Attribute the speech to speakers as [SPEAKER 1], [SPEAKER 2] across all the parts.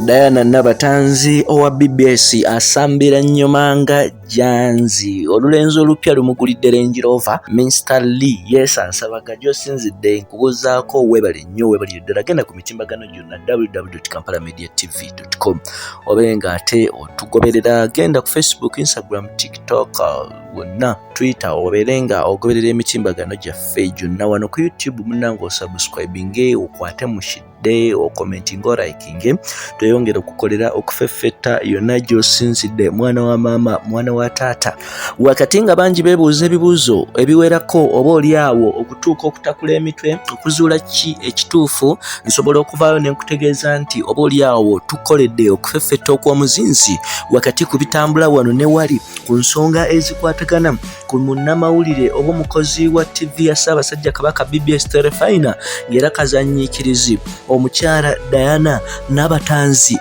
[SPEAKER 1] Diana Nabatanzi owa BBS asambira nnyomanga janzi olulenzi olupya lumugulidde Range Rover Mr. Lee yesansabaga gy'osinzidde nkubuzaako webale nnyo webali ddala genda ku mitimbagano gyonna www.kampalamediatv.com obenga ate otugoberera genda ku Facebook, Instagram, TikTok wonna Twitter oberenga ogoberera emitimbagano gyaffe gyonna wano ku YouTube munango subscribing okwate mushidde okomenting liking tuyongera okukolera okufeffetta yonna gy'osinzidde mwana wa mama mwana wa taata wakati nga bangi beebuuza ebibuuzo ebiwerako oba oli awo okutuuka okutakula emitwe okuzuula ki ekituufu nsobola okuvaayo ne nkutegeeza nti oba oli awo tukoledde okufeffetta okw'omuzinzi wakati ku bitambula wano ne wali ku nsonga ezikwatagana ku munnamawulire oba omukozi wa TV ya Ssaabasajja Kabaka BBS Terefayina ng'era kazanyiikirizi omukyala Diana Nabatanzi.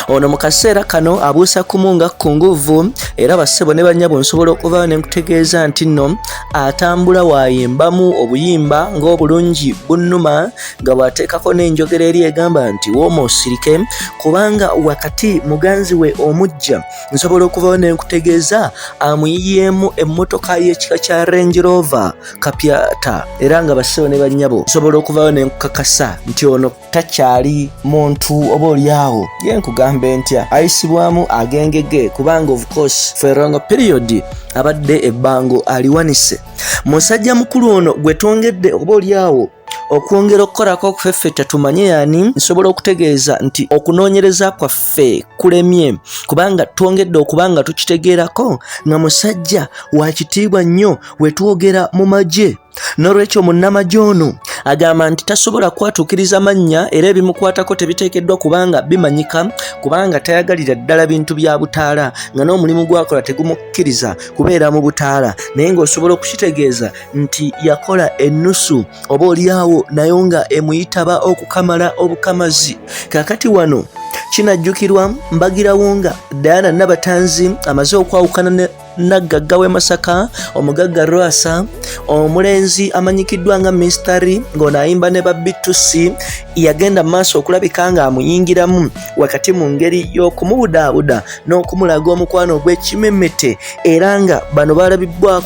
[SPEAKER 1] Ono mu kaseera kano abuusa kumunga ku nguvu era bassebo ne bannyabo nsobola okuvaayo ne nkutegeeza nti nno atambula waayimbamu obuyimba ng'obulungi bunnuma nga bw'ateekako n'enjogera eri egamba nti wooma osirike kubanga wakati muganzi we omujja nsobola okuvaayo ne nkutegeeza amuyiyeemu emmotoka y'ekika kya Range Rover kapyata era nga bassebo ne bannyabo nsobola okuvaayo ne nkukakasa nti ono takyali muntu oba oli awo gambe ntya ayisibwamu agengege kubanga of course for a long period abadde ebbango aliwanise musajja mukulu ono gwe twongedde oba oli awo okwongera okukolako okufeffetta tumanye yani nsobola okutegeeza nti okunoonyereza kwaffe kulemye kubanga twongedde okubanga tukitegeerako nga musajja wa kitiibwa nnyo wetwogera mu magye n'olwekyo munnamagye ono agamba nti tasobola kwatuukiriza mannya era ebimukwatako tebiteekeddwa kubanga bimanyika kubanga tayagalira ddala bintu bya butaala nga n'omulimu gwakola tegumukkiriza kubeera mu butaala naye ng'osobola okukitegeeza nti yakola ennusu oba oli awo naye nga emuyitaba okukamala obukamazi kaakati wano kinajjukirwa mbagirawo nga Diana Nabatanzi amaze okwawukana ne naggagga w'e Masaka omugagga Rwasa omulenzi amanyikiddwa nga Mr. Lee ng'onayimba ne babitusi yagenda maaso okulabika nga amuyingiramu wakati mu ngeri y'okumubudaabuda n'okumulaga omukwano gw'ekimemmete era nga bano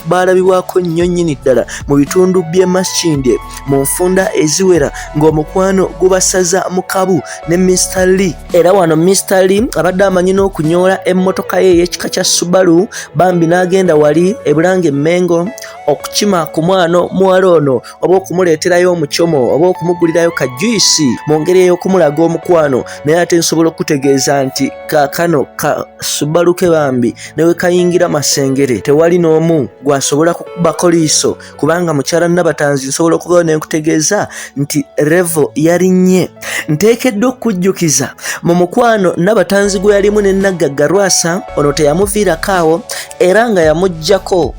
[SPEAKER 1] baalabibwako nnyo nnyini ddala mu bitundu by'e Masindye mu nfunda eziwera ng'omukwano gubasaza mu kabu ne Mr. Lee era wano Mr. Lee abadde amanyi n'okunyoola emmotoka ye ey'ekika kya Subaru bambi n'agenda wali ebulanga emmengo okukima ku mwana muwala ono oba okumuleeterayo omucomo oba okumugulirayo ka juice mu ngeri ey'okumulaga omukwano naye ate nsobola okutegeeza nti kaakano ka Subaru ke bambi newe kayingira Masengere tewali n'omu gwasobola kukubako liiso kubanga mukyala Nabatanzi nsobola okuvaayo ne nkutegeeza nti revo yalinnye nteekeddwa okujjukiza mu mukwano Nabatanzi gwe yalimu ne naggagga Rwasa ono teyamuviirako awo era nga yamuggyako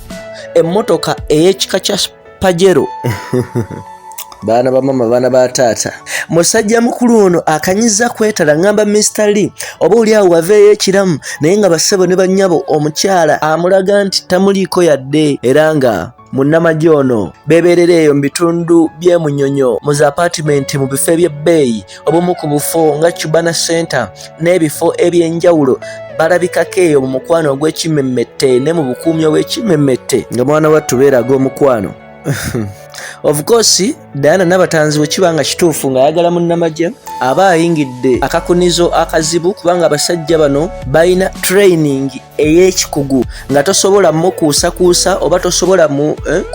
[SPEAKER 1] emmotoka ey'ekika kya Pajero baana ba mama baana ba taata musajja mukulu ono akanyiza kwetala ngamba Mr. Lee oba oli awo waveeyo ekiramu naye nga bassebo ne bannyabo omukyala amulaga nti tamuliiko yadde era nga munnamagye ono beeberera eyo mu bitundu by'e Munyonyo mu apartment mu bifo eby'ebbeeyi obumu ku bufo nga Cubana Center n'ebifo eby'enjawulo balabikako eyo mu mukwano ogw'ekimemmette ne mu bukuumi obw'ekimemmette nga mwana wattu beeraga omukwano of course Diana Nabatanzi wekiba nga kituufu ng'ayagala munnamagye aba ayingidde akakunizo akazibu kubanga abasajja bano balina training ey'ekikugu nga tosobola mukuusakuusa oba tosobola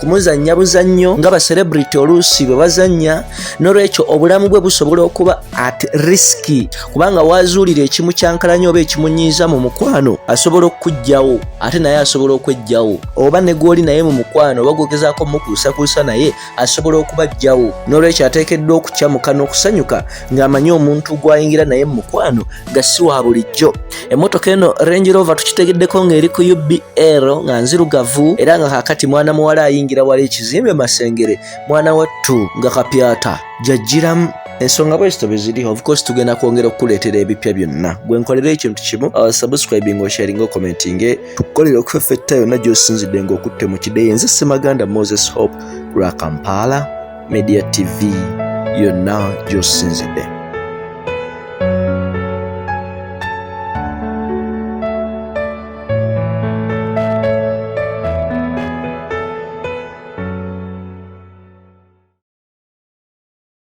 [SPEAKER 1] kumuzannya buzannyo nga baselebrity oluusi bwe bazannya n'olwekyo obulamu bwe busobola okuba at riski kubanga waazuulira ekimu kyankalanya oba ekimunyiiza mu mukwano asobola okuggyawo ate naye asobola okweggyawo oba ne gw'oli naye mu mukwano oba gwogezaako mukuusakuusa naye asobola okubajjawo n'olwekyo ateekeddwa okukyamuka n'okusanyuka ng'amanyi omuntu gw'ayingira naye mu mukwano nga si wa bulijjo emmotoka eno Range Rover tukitegeddeko ng'eri ku UBL nga nzirugavu era nga kaakati mwana muwala ayingira wala ekizimbe Masengere mwana wattu nga kapyata jajjiramu ensonga bwezito bwe ziri of course tugenda kwongera okukuleetera ebipya byonna gwe nkolera ekintu kimu subscribing sharing commenting tukolera okufeffetta yonna gy'osinzidde ng'okutte mu kideeyi nze Ssemaganda Moses Hope lwa Kampala Media TV yonna gy'osinzidde